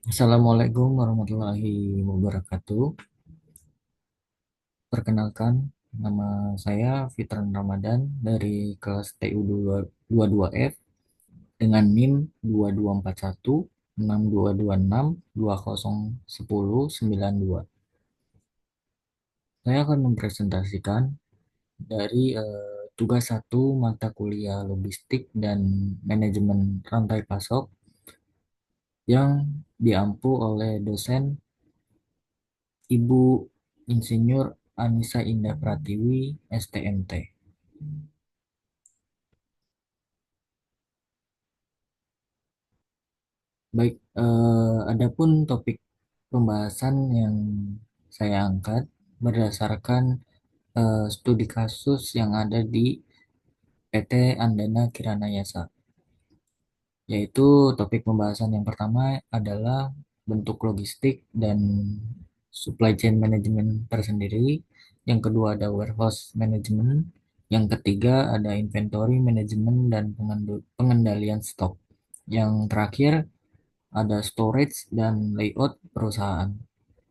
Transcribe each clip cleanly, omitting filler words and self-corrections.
Assalamualaikum warahmatullahi wabarakatuh. Perkenalkan, nama saya Fitran Ramadan dari kelas TU 22F dengan NIM 2241 6226 201092. Saya akan mempresentasikan dari tugas satu mata kuliah logistik dan manajemen rantai pasok yang diampu oleh dosen Ibu Insinyur Anissa Indah Pratiwi, STMT. Baik, adapun topik pembahasan yang saya angkat berdasarkan studi kasus yang ada di PT Andana Kirana Yasa, yaitu topik pembahasan yang pertama adalah bentuk logistik dan supply chain management tersendiri, yang kedua ada warehouse management, yang ketiga ada inventory management dan pengendalian stok. Yang terakhir ada storage dan layout perusahaan,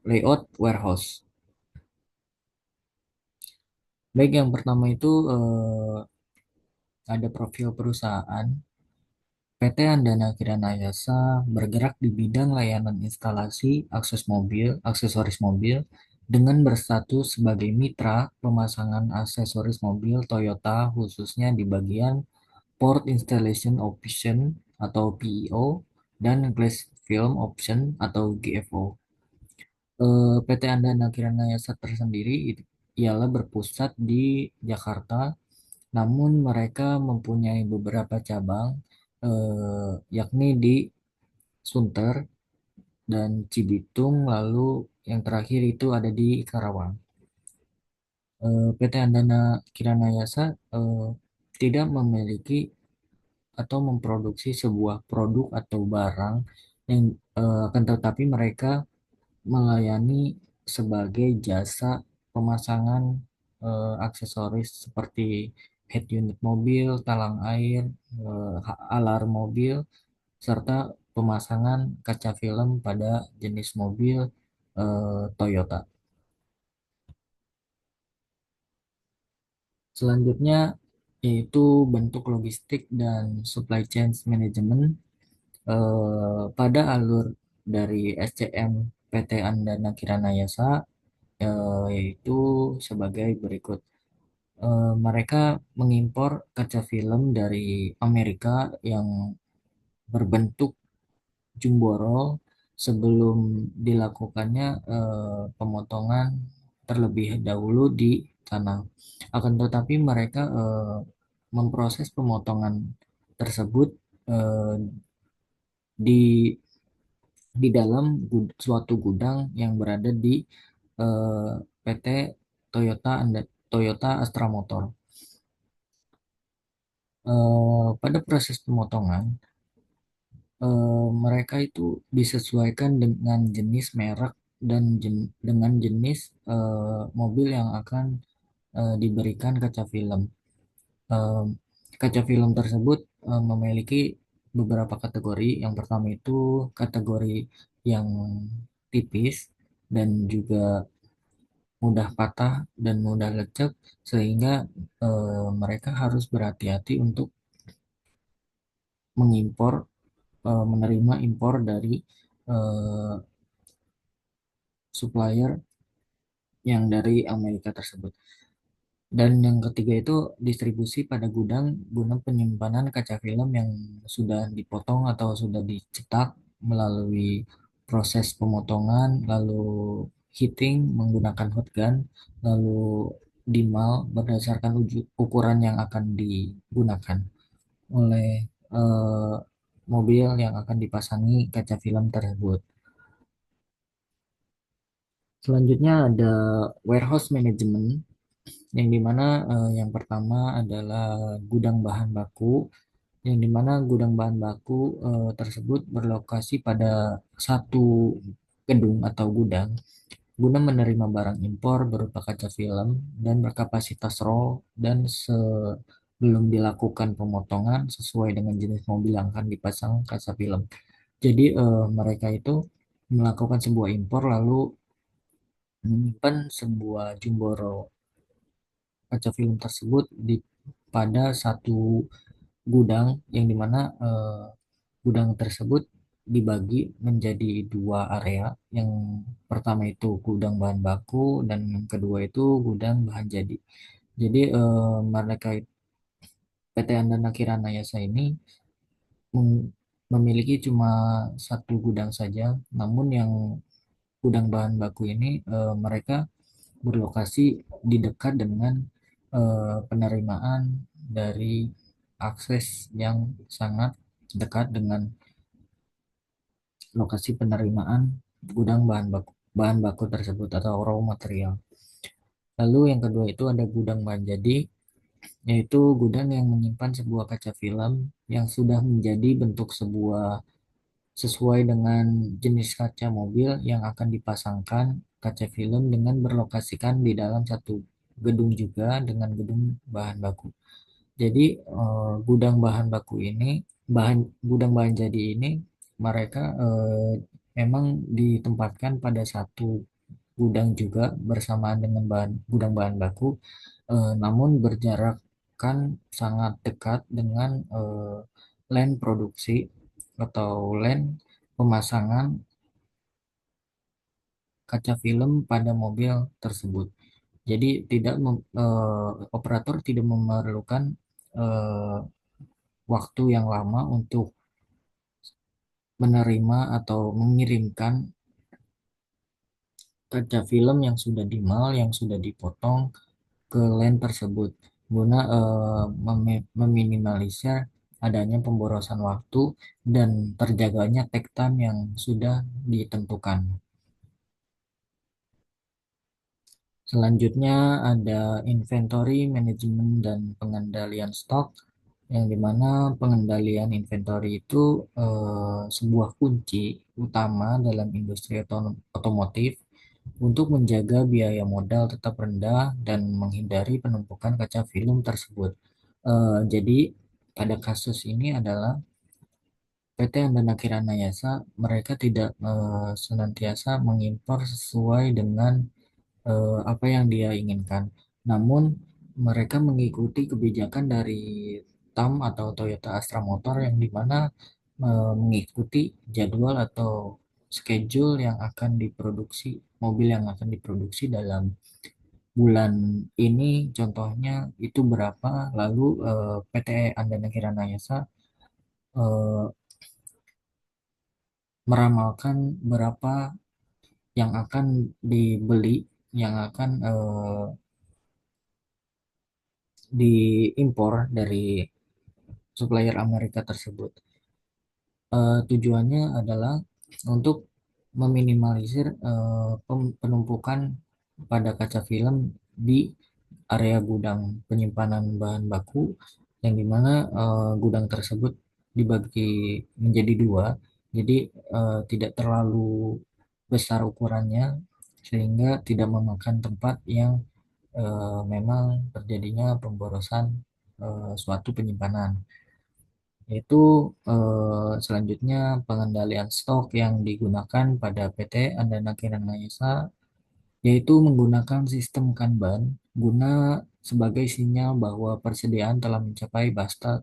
layout warehouse. Baik, yang pertama itu ada profil perusahaan. PT Andana Kirana Yasa bergerak di bidang layanan instalasi aksesoris mobil dengan berstatus sebagai mitra pemasangan aksesoris mobil Toyota khususnya di bagian Port Installation Option atau PIO dan Glass Film Option atau GFO. PT Andana Kirana Yasa tersendiri ialah berpusat di Jakarta, namun mereka mempunyai beberapa cabang, yakni di Sunter dan Cibitung, lalu yang terakhir itu ada di Karawang. PT Andana Kirana Yasa tidak memiliki atau memproduksi sebuah produk atau barang yang akan tetapi mereka melayani sebagai jasa pemasangan aksesoris seperti head unit mobil, talang air, alarm mobil, serta pemasangan kaca film pada jenis mobil Toyota. Selanjutnya yaitu bentuk logistik dan supply chain management pada alur dari SCM PT Andana Kirana Yasa, yaitu sebagai berikut. Mereka mengimpor kaca film dari Amerika yang berbentuk jumbo roll sebelum dilakukannya pemotongan terlebih dahulu di tanah. Akan tetapi mereka memproses pemotongan tersebut eh, di dalam suatu gudang yang berada di PT Toyota Astra Motor. Pada proses pemotongan, mereka itu disesuaikan dengan jenis merek dan dengan jenis mobil yang akan diberikan kaca film. Eh, Kaca film tersebut memiliki beberapa kategori. Yang pertama itu kategori yang tipis dan juga mudah patah dan mudah lecek, sehingga mereka harus berhati-hati untuk mengimpor, menerima impor dari eh, supplier yang dari Amerika tersebut. Dan yang ketiga itu distribusi pada gudang guna penyimpanan kaca film yang sudah dipotong atau sudah dicetak melalui proses pemotongan, lalu heating menggunakan hot gun, lalu dimal berdasarkan ukuran yang akan digunakan oleh eh, mobil yang akan dipasangi kaca film tersebut. Selanjutnya ada warehouse management, yang dimana yang pertama adalah gudang bahan baku, yang dimana gudang bahan baku tersebut berlokasi pada satu gedung atau gudang guna menerima barang impor berupa kaca film dan berkapasitas roll dan sebelum dilakukan pemotongan sesuai dengan jenis mobil yang akan dipasang kaca film. Jadi mereka itu melakukan sebuah impor lalu menyimpan sebuah Jumboro kaca film tersebut pada satu gudang yang dimana gudang tersebut dibagi menjadi dua area. Yang pertama itu gudang bahan baku dan yang kedua itu gudang bahan jadi. Jadi mereka PT Andana Kirana Yasa ini memiliki cuma satu gudang saja, namun yang gudang bahan baku ini mereka berlokasi di dekat dengan penerimaan dari akses yang sangat dekat dengan lokasi penerimaan gudang bahan baku tersebut atau raw material. Lalu yang kedua itu ada gudang bahan jadi, yaitu gudang yang menyimpan sebuah kaca film yang sudah menjadi bentuk sesuai dengan jenis kaca mobil yang akan dipasangkan kaca film dengan berlokasikan di dalam satu gedung juga dengan gedung bahan baku. Jadi gudang bahan baku ini, gudang bahan jadi ini mereka memang ditempatkan pada satu gudang juga bersamaan dengan gudang bahan baku, namun berjarak kan sangat dekat dengan line produksi atau line pemasangan kaca film pada mobil tersebut. Jadi operator tidak memerlukan eh, waktu yang lama untuk menerima atau mengirimkan kaca film yang sudah dimal, yang sudah dipotong ke lens tersebut guna meminimalisir adanya pemborosan waktu dan terjaganya take time yang sudah ditentukan. Selanjutnya ada inventory management dan pengendalian stok, yang dimana pengendalian inventory itu sebuah kunci utama dalam industri otomotif untuk menjaga biaya modal tetap rendah dan menghindari penumpukan kaca film tersebut. Jadi pada kasus ini adalah PT Andana Kirana Yasa mereka tidak senantiasa mengimpor sesuai dengan apa yang dia inginkan. Namun mereka mengikuti kebijakan dari TAM atau Toyota Astra Motor yang dimana mengikuti jadwal atau schedule yang akan diproduksi, mobil yang akan diproduksi dalam bulan ini, contohnya itu berapa, lalu PT Andana Kirana Yasa eh, meramalkan berapa yang akan dibeli, yang akan diimpor dari supplier Amerika tersebut. Tujuannya adalah untuk meminimalisir penumpukan pada kaca film di area gudang penyimpanan bahan baku, yang dimana gudang tersebut dibagi menjadi dua, jadi tidak terlalu besar ukurannya sehingga tidak memakan tempat yang memang terjadinya pemborosan suatu penyimpanan. Yaitu selanjutnya pengendalian stok yang digunakan pada PT Andana Kirana Yasa, yaitu menggunakan sistem Kanban guna sebagai sinyal bahwa persediaan telah mencapai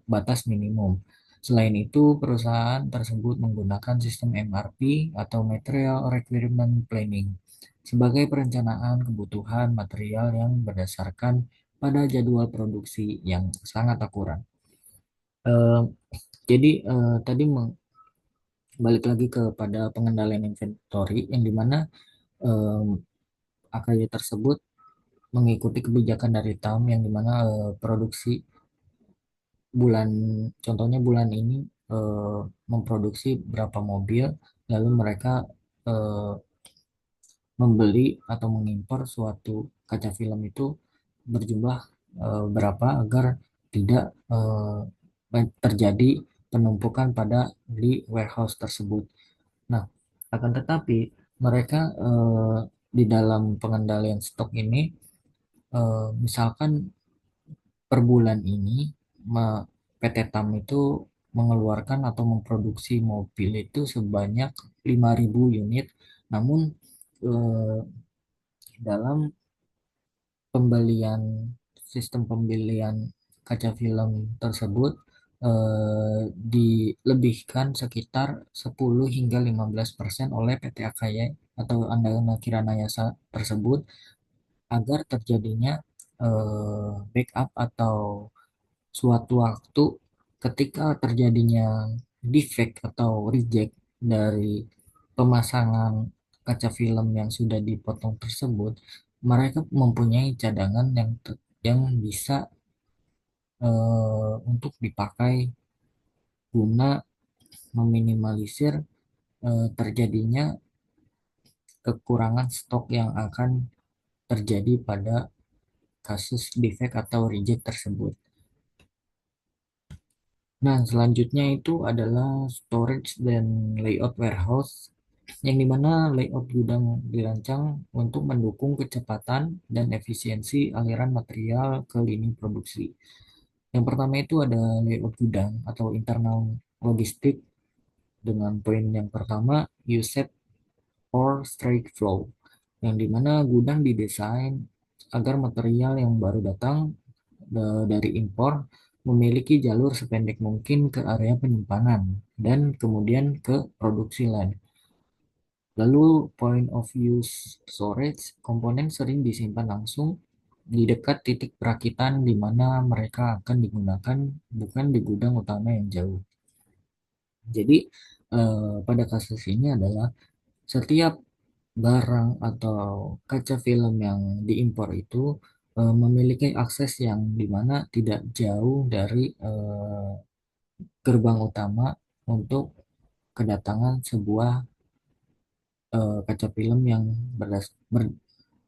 batas minimum. Selain itu, perusahaan tersebut menggunakan sistem MRP atau Material Requirement Planning sebagai perencanaan kebutuhan material yang berdasarkan pada jadwal produksi yang sangat akurat. Eh, jadi tadi balik lagi kepada pengendalian inventory yang dimana eh, AKY tersebut mengikuti kebijakan dari TAM yang dimana produksi bulan contohnya bulan ini eh, memproduksi berapa mobil, lalu mereka eh, membeli atau mengimpor suatu kaca film itu berjumlah berapa agar tidak terjadi penumpukan di warehouse tersebut. Nah, akan tetapi mereka di dalam pengendalian stok ini, misalkan per bulan ini PT TAM itu mengeluarkan atau memproduksi mobil itu sebanyak 5.000 unit. Namun eh, dalam pembelian sistem pembelian kaca film tersebut dilebihkan sekitar 10 hingga 15% oleh PT Akaya atau Andayana Kiranayasa tersebut agar terjadinya backup atau suatu waktu ketika terjadinya defect atau reject dari pemasangan kaca film yang sudah dipotong tersebut, mereka mempunyai cadangan yang bisa untuk dipakai guna meminimalisir terjadinya kekurangan stok yang akan terjadi pada kasus defect atau reject tersebut. Nah, selanjutnya itu adalah storage dan layout warehouse, yang dimana layout gudang dirancang untuk mendukung kecepatan dan efisiensi aliran material ke lini produksi. Yang pertama itu ada layout gudang atau internal logistik dengan poin yang pertama, use or straight flow, yang dimana gudang didesain agar material yang baru datang dari impor memiliki jalur sependek mungkin ke area penyimpanan dan kemudian ke produksi line. Lalu point of use storage, komponen sering disimpan langsung di dekat titik perakitan di mana mereka akan digunakan, bukan di gudang utama yang jauh. Jadi pada kasus ini adalah setiap barang atau kaca film yang diimpor itu memiliki akses yang dimana tidak jauh dari gerbang utama untuk kedatangan sebuah kaca film yang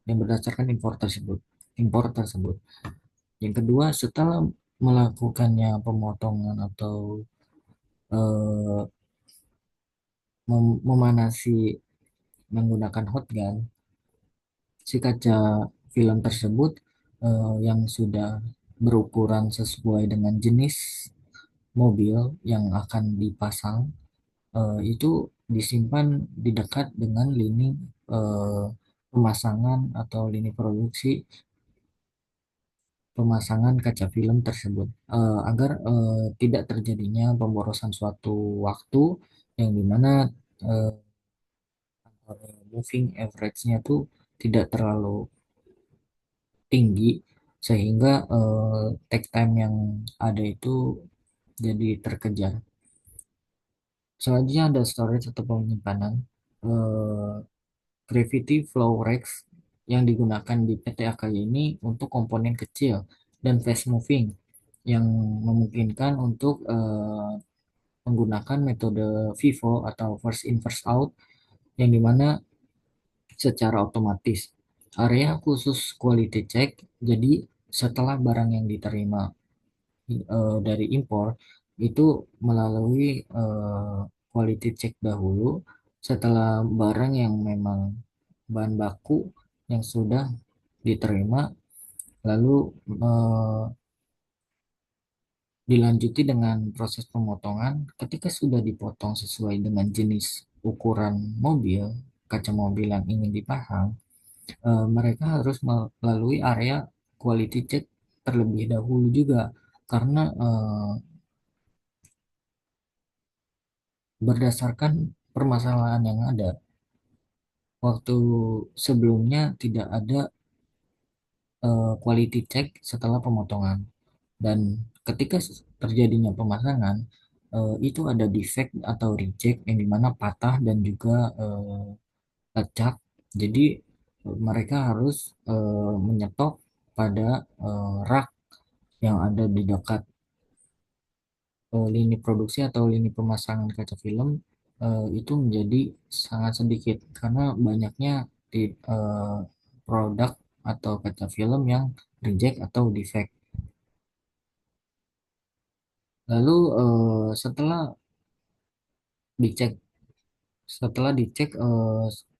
berdasarkan impor tersebut. Yang kedua, setelah melakukannya pemotongan atau eh, memanasi menggunakan hot gun, si kaca film tersebut yang sudah berukuran sesuai dengan jenis mobil yang akan dipasang itu disimpan di dekat dengan lini eh, pemasangan atau lini produksi pemasangan kaca film tersebut agar tidak terjadinya pemborosan suatu waktu yang dimana eh, moving average-nya tuh tidak terlalu tinggi sehingga take time yang ada itu jadi terkejar. Selanjutnya ada storage atau penyimpanan. Eh, Gravity Flow Racks yang digunakan di PT AKY ini untuk komponen kecil dan fast moving yang memungkinkan untuk menggunakan metode FIFO atau first in first out, yang dimana secara otomatis area khusus quality check. Jadi setelah barang yang diterima dari impor itu melalui quality check dahulu setelah barang yang memang bahan baku yang sudah diterima, lalu eh, dilanjuti dengan proses pemotongan. Ketika sudah dipotong sesuai dengan jenis ukuran mobil, kaca mobil yang ingin dipasang, mereka harus melalui area quality check terlebih dahulu juga, karena berdasarkan permasalahan yang ada waktu sebelumnya tidak ada quality check setelah pemotongan, dan ketika terjadinya pemasangan itu ada defect atau reject yang dimana patah dan juga lecak. Jadi mereka harus menyetop pada rak yang ada di dekat lini produksi atau lini pemasangan kaca film itu menjadi sangat sedikit karena banyaknya di produk atau kaca film yang reject atau defect. Lalu dicek setelah dicek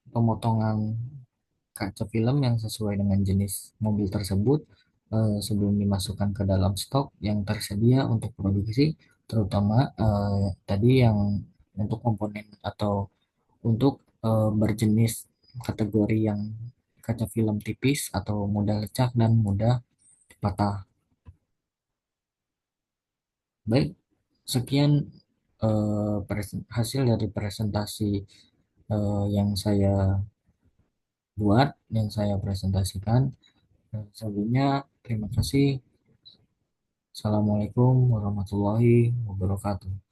pemotongan kaca film yang sesuai dengan jenis mobil tersebut sebelum dimasukkan ke dalam stok yang tersedia untuk produksi, terutama tadi yang untuk komponen atau untuk berjenis kategori yang kaca film tipis atau mudah lecak dan mudah patah. Baik, sekian hasil dari presentasi yang saya buat, yang saya presentasikan. Sebelumnya, terima kasih. Assalamualaikum warahmatullahi wabarakatuh.